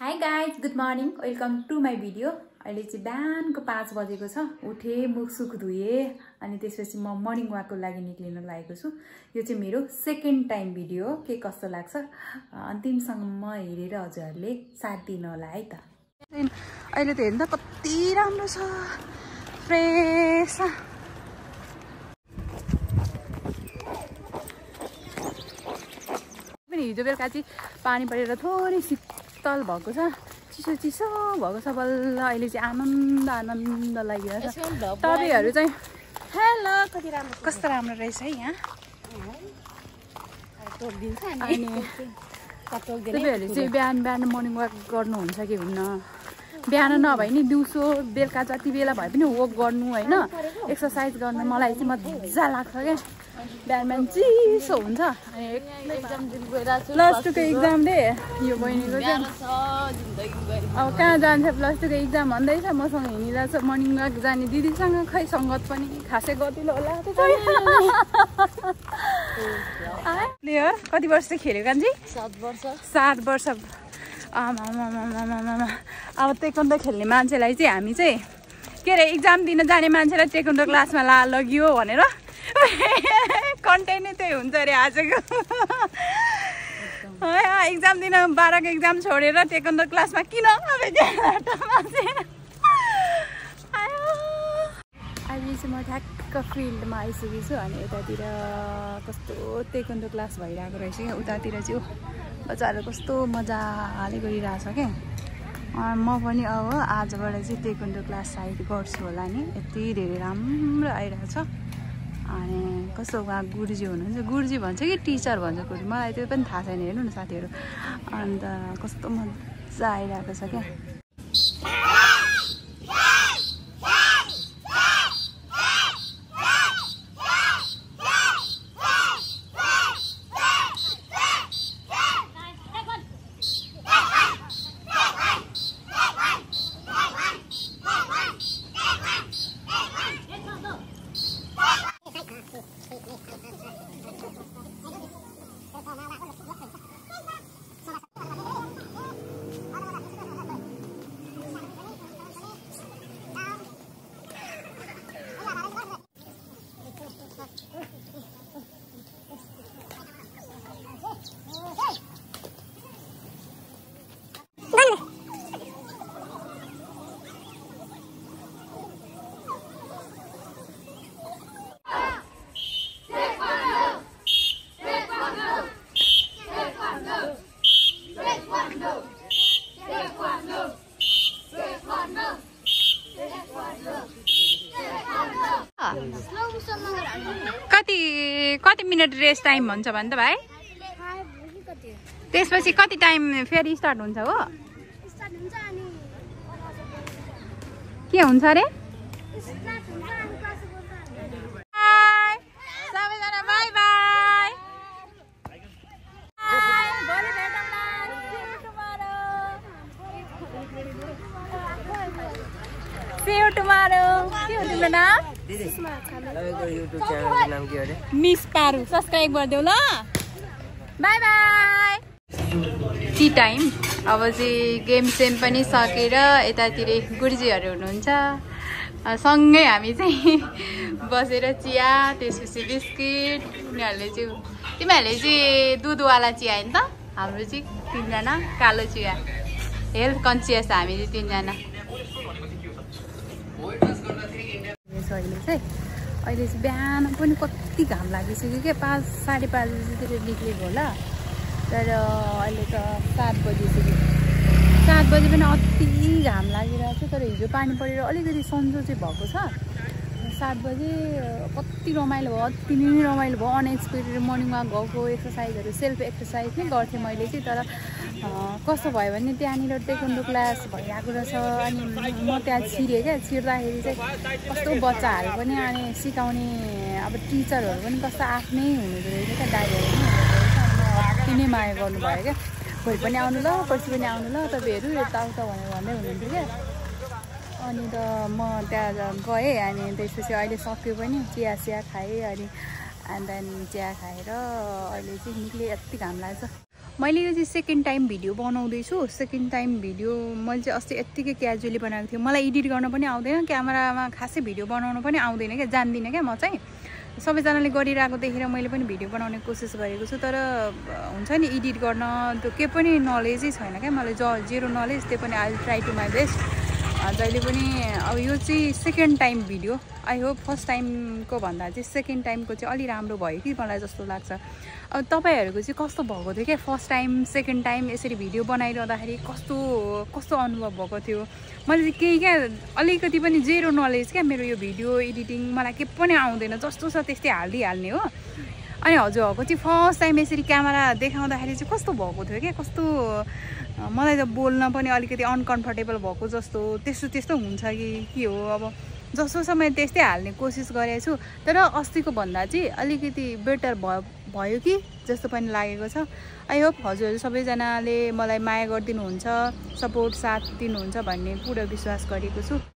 High guys good morning welcome to my video. अहिले चाहिँ बिहानको 5 बजेको छ। उठेँ, मुखसुख धुएँ अनि त्यसपछि म मर्निङ वाकको लागि निक्लिन लागेको छु। यो चाहिँ मेरो सेकेन्ड टाइम भिडियो हो। के कस्तो लाग्छ अन्तिमसम्म हेरेर हजुरहरूले साथ दिनु होला है त। अहिले त हेर्नु त कति राम्रो छ, फ्रेस। पनि हिजो बेलुका चाहिँ पानी परेर थोरै शीतल भएको छ, चिसो चिसो भएको छ। बल्ल अहिले चाहिँ आनन्द आनन्द लागिरहेको छ। तपाईँहरू चाहिँ हेलो, कति राम्रो, कस्तो राम्रो रहेछ है यहाँ। अनि तपाईँहरू चाहिँ बिहान बिहान मर्निङ वाक गर्नुहुन्छ कि हुन्न? बिहान नभए नि दिउँसो बेलुका जति बेला भए पनि वक गर्नु होइन, एक्सर्साइज गर्नु मलाई चाहिँ मजा लाग्छ क्या। बिहान बिहान चिसो हुन्छ। प्लस टूको इक्जाम दे यो बहिनीको चाहिँ अब कहाँ जान्छ प्लस टूको इक्जाम भन्दैछ। मसँग हिँडिरहेछ मर्निङ वाक जाने दिदीसँग, खै सङ्गत पनि खासै गर्दिलो होला। कति वर्ष चाहिँ खेल्यो कान्छी? 7 वर्ष। अब ताइक्वान्डो खेल्ने मान्छेलाई चाहिँ हामी चाहिँ के अरे इक्जाम दिन जाने मान्छेलाई ताइक्वान्डो क्लासमा लगियो भनेर कन्टेन्ट नै त्यही हुन्छ अरे आजको। इक्जाम दिन 12को इक्जाम छोडेर ताइक्वान्डो क्लासमा किन? अहिले चाहिँ म ठ्याक्क फिल्डमा आइसकेको छु अनि यतातिर कस्तो ताइक्वान्डो क्लास भइरहेको रहेछ क्या। उतातिर चाहिँ बच्चाहरू कस्तो मजाले गरिरहेछ क्या। म पनि अब आजबाट चाहिँ ताइक्वान्डो क्लास सायद गर्छु होला नि। यति धेरै राम्रो आइरहेको छ। अनि कस्तो उहाँ गुरुजी हुनुहुन्छ, गुरुजी भन्छ कि टिचर भन्छ गुरु, मलाई त्यो पनि थाहा छैन। हेर्नु न साथीहरू, अन्त कस्तो मजा आइरहेको छ क्या। कति मिनट रेस्ट टाइम हुन्छ भन् त भाइ? त्यसपछि कति टाइम फेरि स्टार्ट हुन्छ हो? के हुन्छ अरे? सबैजना by by. See you tomorrow. के हो तिम्रो नाम? युट्युब च्यानलको नाम के अरे? मिस पारु। सब्सक्राइब गरिदेऊ ल। By by. T time. अब चाहिँ गेम सेम पनि सकेर यतातिर गुरुजीहरू हुनुहुन्छ, सँगै हामी चाहिँ बसेर चिया, त्यसपछि बिस्किट। उनीहरूले चाहिँ तिमीहरूले चाहिँ दुधवाला चिया होइन त? हाम्रो चाहिँ 3जना कालो चिया। हेल्थ कन्सियस हामी चाहिँ 3जना। अहिले चाहिँ बिहान पनि कति घाम लागिसक्यो क्या। 5 साढे 5 बजीतिर निक्लेको होला, तर अहिले त 7 बजिसक्यो। 7 बजी पनि अति घाम लागिरहेको छ। तर हिजो पानी परेर अलिकति सन्चो चाहिँ भएको छ। 7 बजे कति रमाइलो भयो, अति नै रमाइलो भयो। अनएक्सपेक्टेड मर्निङ वाक गएको, एक्सर्साइजहरू सेल्फ एक्सर्साइज नै गर्थेँ मैले चाहिँ। तर कस्तो भयो भने त्यहाँनिर ताइक्वान्डो क्लास भइरहेको रहेछ। अनि म त्यहाँ छिरेँ क्या। छिर्दाखेरि चाहिँ कस्तो बच्चाहरू पनि अनि सिकाउने अब टिचरहरू पनि कस्तो आफ्नै हुनुहुँदो रहेछ क्या, दाइहरू पनि हुनुहुँदो रहेछ। अति नै माया गर्नुभयो क्या। भोलि पनि आउनु ल, पर्सि पनि आउनु ल तपाईँहरू, यताउता भनेर भन्दै हुनुहुन्थ्यो क्या। अनि त म त्यहाँ गएँ। अनि त्यसपछि अहिले सक्यो पनि, चिया खाएँ। अनि देन चिया खाएर अहिले चाहिँ निक्ले। यति घाम लाग्छ। मैले यो चाहिँ सेकेन्ड टाइम भिडियो बनाउँदैछु। सेकेन्ड टाइम भिडियो मैले चाहिँ अस्ति यत्तिकै क्याजुअली बनाएको थिएँ। मलाई एडिट गर्न पनि आउँदैन, क्यामेरामा खासै भिडियो बनाउनु पनि आउँदैन क्या, जान्दिनँ क्या म चाहिँ। सबैजनाले गरिरहेको देखेर मैले पनि भिडियो बनाउने कोसिस गरेको छु, तर हुन्छ नि एडिट गर्न त्यो केही पनि नलेजै छैन क्या मलाई, जेरो नलेज। त्यही पनि I will try to my best जहिले पनि। अब यो चाहिँ second time video, I hope first टाइमको भन्दा चाहिँ सेकेन्ड टाइमको चाहिँ अलि राम्रो भयो कि मलाई जस्तो लाग्छ। अब तपाईँहरूको चाहिँ कस्तो भएको थियो क्या फर्स्ट टाइम सेकेन्ड टाइम यसरी भिडियो बनाइरहँदाखेरि कस्तो अनुभव भएको थियो? मैले चाहिँ केही क्या अलिकति पनि जेरो नलेज क्या मेरो यो भिडियो एडिटिङ, मलाई केही पनि आउँदैन, जस्तो छ त्यस्तै हाल्ने हो। अनि हजुरहरूको चाहिँ फर्स्ट टाइम यसरी क्यामेरा देखाउँदाखेरि चाहिँ कस्तो भएको थियो क्या? कस्तो मलाई त बोल्न पनि अलिकति अनकम्फर्टेबल भएको जस्तो त्यस्तो हुन्छ कि के हो? अब जस्तो छ मैले त्यस्तै हाल्ने कोसिस गरेको छु, तर अस्तिको भन्दा चाहिँ अलिकति बेटर भयो कि जस्तो पनि लागेको छ। आई होप हजुरहरू सबैजनाले मलाई माया गरिदिनुहुन्छ, सपोर्ट साथ दिनुहुन्छ भन्ने पुरा विश्वास गरेको छु।